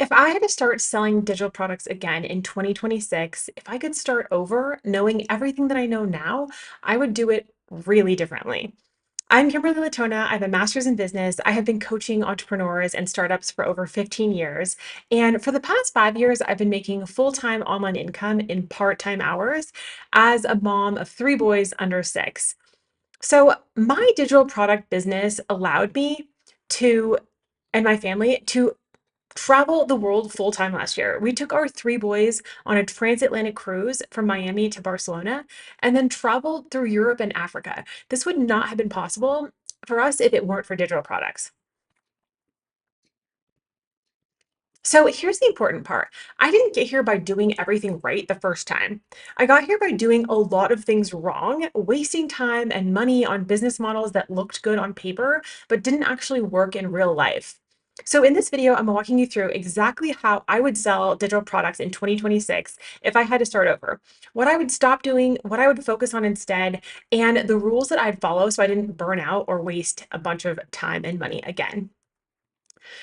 If I had to start selling digital products again in 2026, if I could start over knowing everything that I know now, I would do it really differently. I'm Kimberly Latona. I have a master's in business. I have been coaching entrepreneurs and startups for over 15 years. And for the past 5 years, I've been making full time online income in part time hours as a mom of three boys under six. So, my digital product business allowed me to, and my family, to travel the world full time last year. We took our three boys on a transatlantic cruise from Miami to Barcelona and then traveled through Europe and Africa. This would not have been possible for us if it weren't for digital products. So here's the important part. I didn't get here by doing everything right the first time. I got here by doing a lot of things wrong, wasting time and money on business models that looked good on paper, but didn't actually work in real life. So in this video, I'm walking you through exactly how I would sell digital products in 2026 if I had to start over, what I would stop doing, what I would focus on instead, and the rules that I'd follow so I didn't burn out or waste a bunch of time and money again.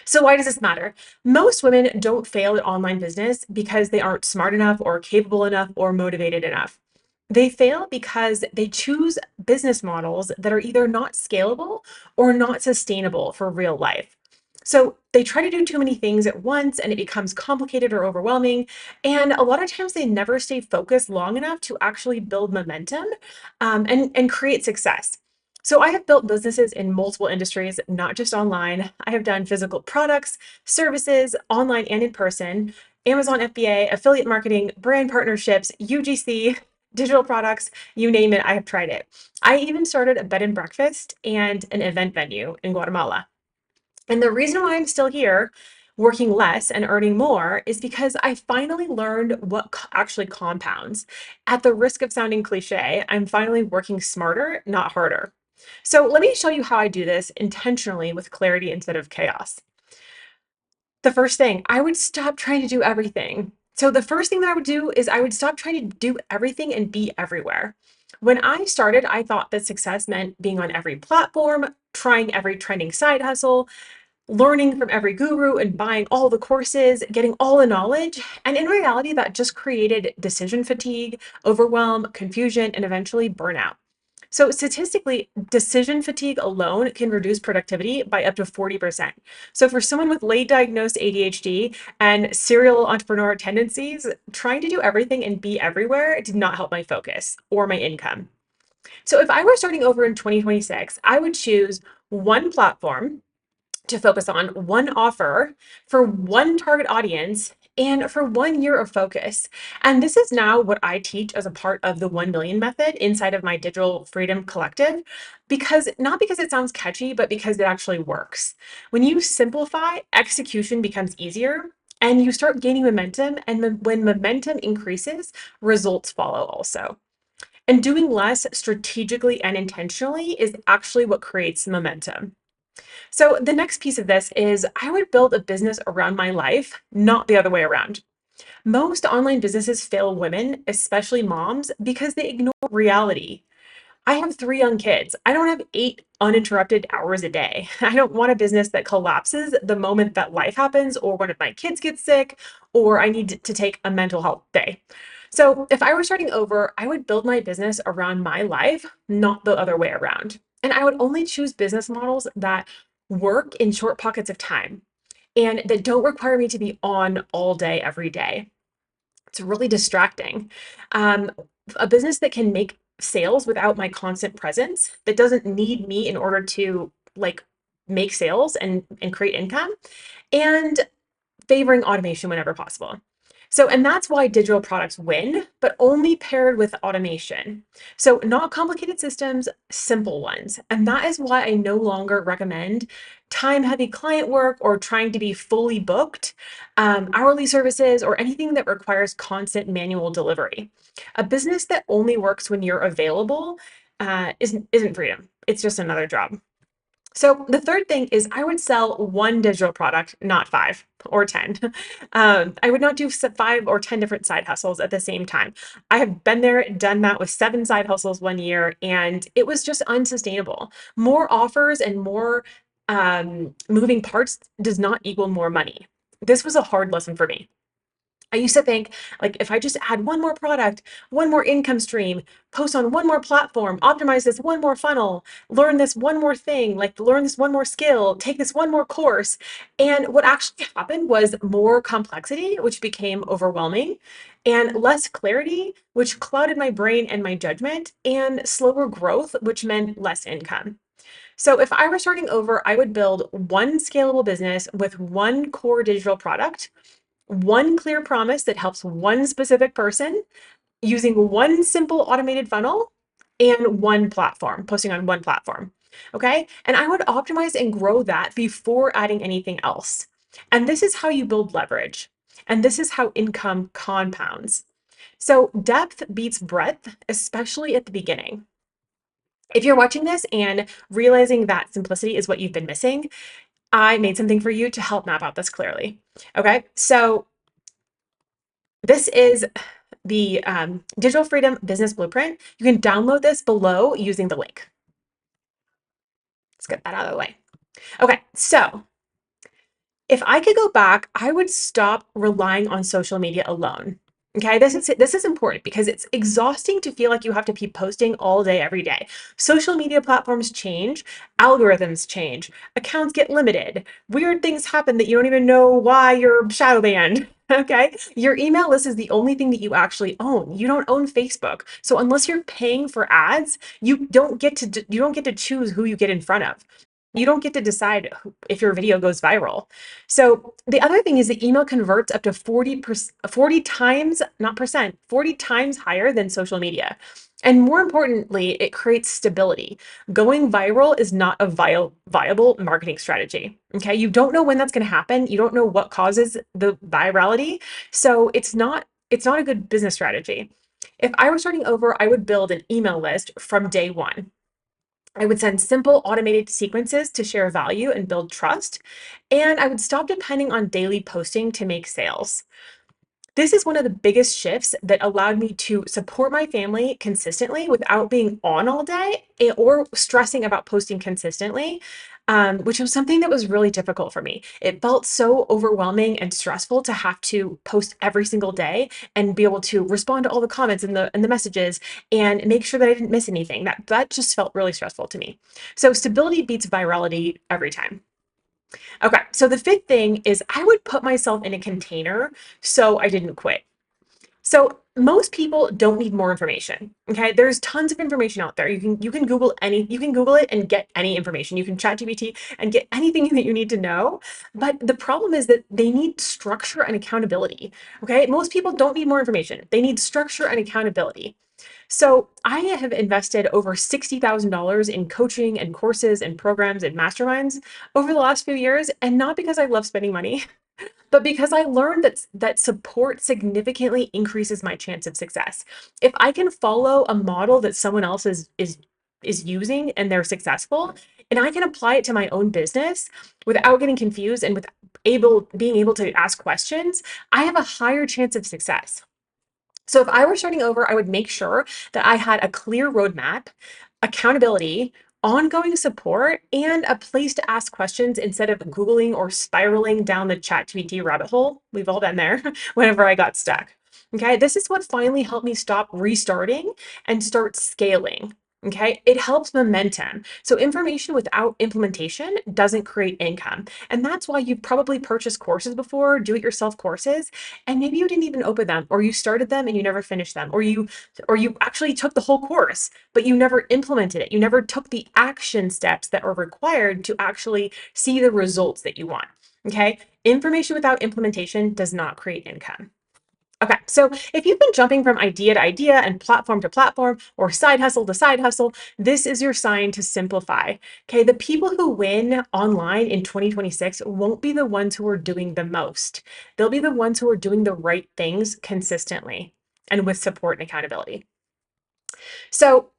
So why does this matter? Most women don't fail at online business because they aren't smart enough or capable enough or motivated enough. They fail because they choose business models that are either not scalable or not sustainable for real life. So they try to do too many things at once and it becomes complicated or overwhelming. And a lot of times they never stay focused long enough to actually build momentum and create success. So I have built businesses in multiple industries, not just online. I have done physical products, services, online and in person, Amazon FBA, affiliate marketing, brand partnerships, UGC, digital products, you name it, I have tried it. I even started a bed and breakfast and an event venue in Guatemala. And the reason why I'm still here, working less and earning more, is because I finally learned what actually compounds. At the risk of sounding cliche, I'm finally working smarter, not harder. So let me show you how I do this intentionally with clarity instead of chaos. The first thing, I would stop trying to do everything. So the first thing that I would do is I would stop trying to do everything and be everywhere. When I started, I thought that success meant being on every platform, trying every trending side hustle, learning from every guru and buying all the courses, getting all the knowledge. And in reality, that just created decision fatigue, overwhelm, confusion, and eventually burnout. So, statistically, decision fatigue alone can reduce productivity by up to 40%. So, for someone with late diagnosed ADHD and serial entrepreneur tendencies, trying to do everything and be everywhere did not help my focus or my income. So, if I were starting over in 2026, I would choose one platform to focus on, one offer for one target audience and for 1 year of focus. And this is now what I teach as a part of the 1 million method inside of my Digital Freedom Collective, because not because it sounds catchy, but because it actually works. When you simplify, execution becomes easier. And you start gaining momentum. And when momentum increases, results follow also. And doing less strategically and intentionally is actually what creates momentum. So the next piece of this is I would build a business around my life, not the other way around. Most online businesses fail women, especially moms, because they ignore reality. I have three young kids. I don't have 8 uninterrupted hours a day. I don't want a business that collapses the moment that life happens, or one of my kids gets sick, or I need to take a mental health day. So if I were starting over, I would build my business around my life, not the other way around. And I would only choose business models that work in short pockets of time and that don't require me to be on all day, every day. It's really distracting. Um, a business that can make sales without my constant presence, that doesn't need me in order to like make sales and create income, and favoring automation whenever possible. So, and that's why digital products win, but only paired with automation. So, not complicated systems, simple ones. And that is why I no longer recommend time heavy client work or trying to be fully booked, hourly services, or anything that requires constant manual delivery. A business that only works when you're available isn't freedom, it's just another job. So the third thing is I would sell one digital product, not 5 or 10. I would not do 5 or 10 different side hustles at the same time. I have been there, done that with 7 side hustles 1 year, and it was just unsustainable. More offers and more moving parts does not equal more money. This was a hard lesson for me. I used to think, like, if I just add one more product, one more income stream, post on one more platform, optimize this one more funnel, learn this one more thing, like learn this one more skill, take this one more course. And what actually happened was more complexity, which became overwhelming, and less clarity, which clouded my brain and my judgment, and slower growth, which meant less income. So if I were starting over, I would build one scalable business with one core digital product, one clear promise that helps one specific person, using one simple automated funnel, and one platform, posting on one platform. Okay. And I would optimize and grow that before adding anything else. And this is how you build leverage. And this is how income compounds. So depth beats breadth, especially at the beginning. If you're watching this and realizing that simplicity is what you've been missing, I made something for you to help map out this clearly. Okay. So this is the Digital Freedom Business Blueprint. You can download this below using the link. Let's get that out of the way. Okay, so if I could go back, I would stop relying on social media alone. Okay, this is important because it's exhausting to feel like you have to keep posting all day, every day. Social media platforms change, algorithms change, accounts get limited, weird things happen that you don't even know why you're shadow banned. Okay, your email list is the only thing that you actually own. You don't own Facebook, so unless you're paying for ads, you don't get to choose who you get in front of. You don't get to decide if your video goes viral. So the other thing is the email converts up to 40 times, not percent, 40 times higher than social media. And more importantly, it creates stability. Going viral is not a viable marketing strategy. Okay. You don't know when that's going to happen. You don't know what causes the virality. So it's not a good business strategy. If I were starting over, I would build an email list from day one. I would send simple automated sequences to share value and build trust. And I would stop depending on daily posting to make sales. This is one of the biggest shifts that allowed me to support my family consistently without being on all day or stressing about posting consistently, which was something that was really difficult for me. It felt so overwhelming and stressful to have to post every single day and be able to respond to all the comments and the messages and make sure that I didn't miss anything. That just felt really stressful to me. So stability beats virality every time. Okay, so the fifth thing is I would put myself in a container so I didn't quit. So most people don't need more information. Okay, there's tons of information out there. You can Google it and get any information. You can chat GPT and get anything that you need to know. But the problem is that they need structure and accountability. Okay, most people don't need more information. They need structure and accountability. So I have invested over $60,000 in coaching and courses and programs and masterminds over the last few years, and not because I love spending money, but because I learned that support significantly increases my chance of success. If I can follow a model that someone else is using and they're successful, and I can apply it to my own business without getting confused and with being able to ask questions, I have a higher chance of success. So if I were starting over, I would make sure that I had a clear roadmap, accountability, ongoing support, and a place to ask questions instead of Googling or spiraling down the ChatGPT rabbit hole. We've all been there whenever I got stuck. Okay, this is what finally helped me stop restarting and start scaling. Okay, it helps momentum. So information without implementation doesn't create income. And that's why you've probably purchased courses before, do-it-yourself courses, and maybe you didn't even open them, or you started them and you never finished them, or you actually took the whole course, but you never implemented it. You never took the action steps that are required to actually see the results that you want. Okay? Information without implementation does not create income. Okay, so if you've been jumping from idea to idea and platform to platform or side hustle to side hustle, this is your sign to simplify. Okay, the people who win online in 2026 won't be the ones who are doing the most. They'll be the ones who are doing the right things consistently and with support and accountability. So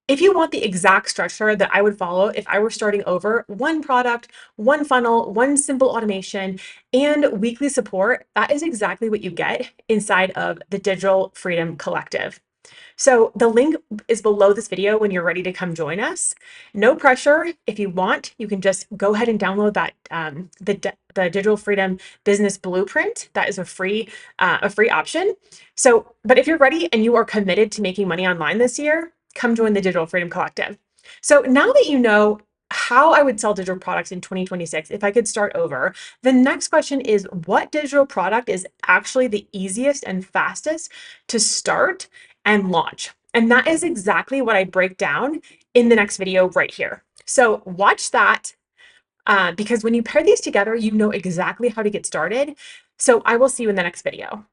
if you want the exact structure that I would follow if I were starting over, one product, one funnel, one simple automation, and weekly support, that is exactly what you get inside of the Digital Freedom Collective. So the link is below this video when you're ready to come join us. No pressure. If you want, you can just go ahead and download that the Digital Freedom Business Blueprint. That is a free option. So, but if you're ready and you are committed to making money online this year, come join the Digital Freedom Collective. So now that you know how I would sell digital products in 2026, if I could start over, the next question is what digital product is actually the easiest and fastest to start and launch? And that is exactly what I break down in the next video right here. So watch that because when you pair these together, you know exactly how to get started. So I will see you in the next video.